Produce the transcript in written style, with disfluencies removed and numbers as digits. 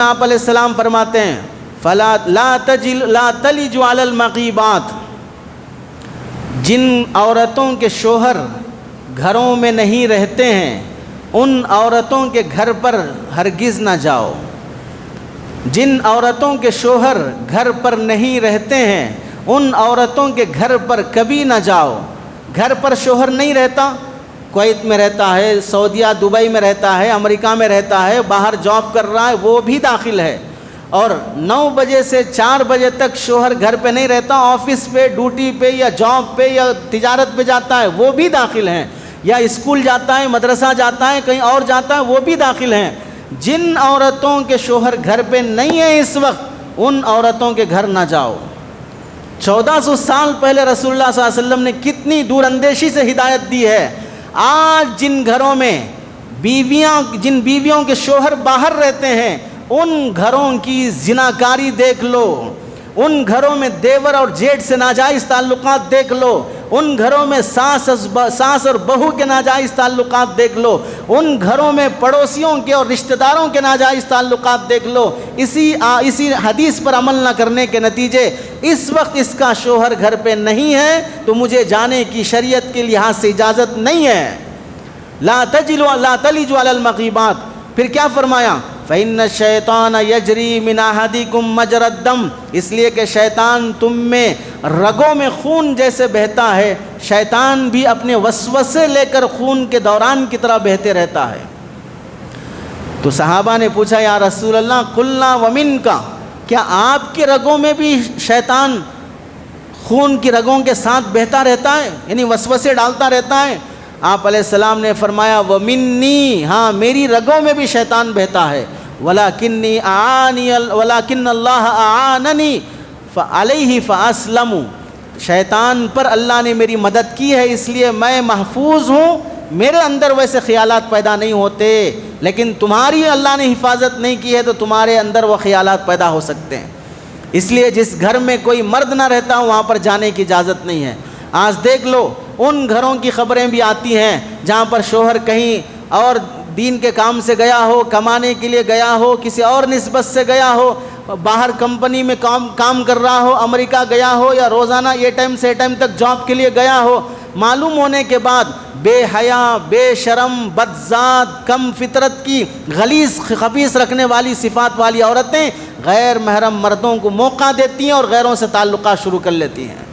آپ علیہ السلام فرماتے ہیں فلا لا تلج علی المغیبات، جن عورتوں کے شوہر گھروں میں نہیں رہتے ہیں ان عورتوں کے گھر پر ہرگز نہ جاؤ۔ جن عورتوں کے شوہر گھر پر نہیں رہتے ہیں ان عورتوں کے گھر پر کبھی نہ جاؤ۔ گھر پر شوہر نہیں رہتا، کویت میں رہتا ہے، سعودیہ دبئی میں رہتا ہے، امریکہ میں رہتا ہے، باہر جاب کر رہا ہے، وہ بھی داخل ہے، اور 9 بجے سے 4 بجے تک شوہر گھر پہ نہیں رہتا، آفس پہ، ڈیوٹی پہ یا جاب پہ یا تجارت پہ جاتا ہے، وہ بھی داخل ہیں، یا اسکول جاتا ہے، مدرسہ جاتا ہے، کہیں اور جاتا ہے، وہ بھی داخل ہیں۔ جن عورتوں کے شوہر گھر پہ نہیں ہیں اس وقت ان عورتوں کے گھر نہ جاؤ۔ 1400 سال پہلے رسول اللہ صلی اللہ علیہ وسلم نے کتنی دور اندیشی سے ہدایت دی ہے۔ آج جن گھروں میں جن بیویوں کے شوہر باہر رہتے ہیں ان گھروں کی زناکاری دیکھ لو، ان گھروں میں دیور اور جیٹھ سے ناجائز تعلقات دیکھ لو، ان گھروں میں ساس اور بہو کے ناجائز تعلقات دیکھ لو، ان گھروں میں پڑوسیوں کے اور رشتہ داروں کے ناجائز تعلقات دیکھ لو۔ اسی حدیث پر عمل نہ کرنے کے نتیجے اس وقت اس کا شوہر گھر پہ نہیں ہے تو مجھے جانے کی شریعت کے لحاظ سے اجازت نہیں ہے۔ لا تلج علی المغیبات۔ پھر کیا فرمایا؟ فَإِنَّ الشَّيْطَانَ يَجْرِي مِنْ أَحَدِكُمْ مَجْرَى الدَّمِ، اس لیے کہ شیطان تم میں رگوں میں خون جیسے بہتا ہے، شیطان بھی اپنے وسوسے لے کر خون کے دوران کی طرح بہتے رہتا ہے۔ تو صحابہ نے پوچھا یا رسول اللہ قُلْنَا وَمِنْكَ، کیا آپ کے رگوں میں بھی شیطان خون کی رگوں کے ساتھ بہتا رہتا ہے، یعنی وسوسے ڈالتا رہتا ہے؟ آپ علیہ السلام نے فرمایا وَمِنِّي، ہاں میری رگوں میں بھی شیطان بہتا ہے، وَلَكِنَّ اللَّهَ أَعَانَنِي فَعَلَيْهِ فَأَسْلَمُ، شیطان پر اللہ نے میری مدد کی ہے اس لیے میں محفوظ ہوں، میرے اندر ویسے خیالات پیدا نہیں ہوتے، لیکن تمہاری اللہ نے حفاظت نہیں کی ہے تو تمہارے اندر وہ خیالات پیدا ہو سکتے ہیں۔ اس لیے جس گھر میں کوئی مرد نہ رہتا وہاں پر جانے کی اجازت نہیں ہے۔ آج دیکھ لو ان گھروں کی خبریں بھی آتی ہیں جہاں پر شوہر کہیں اور دین کے کام سے گیا ہو، کمانے کے لیے گیا ہو، کسی اور نسبت سے گیا ہو، باہر کمپنی میں کام کر رہا ہو، امریکہ گیا ہو، یا روزانہ یہ ٹائم سے ٹائم تک جاب کے لیے گیا ہو، معلوم ہونے کے بعد بے حیا، بے شرم، بدذات، کم فطرت کی غلیظ خبیث رکھنے والی صفات والی عورتیں غیر محرم مردوں کو موقع دیتی ہیں اور غیروں سے تعلقات شروع کر لیتی ہیں۔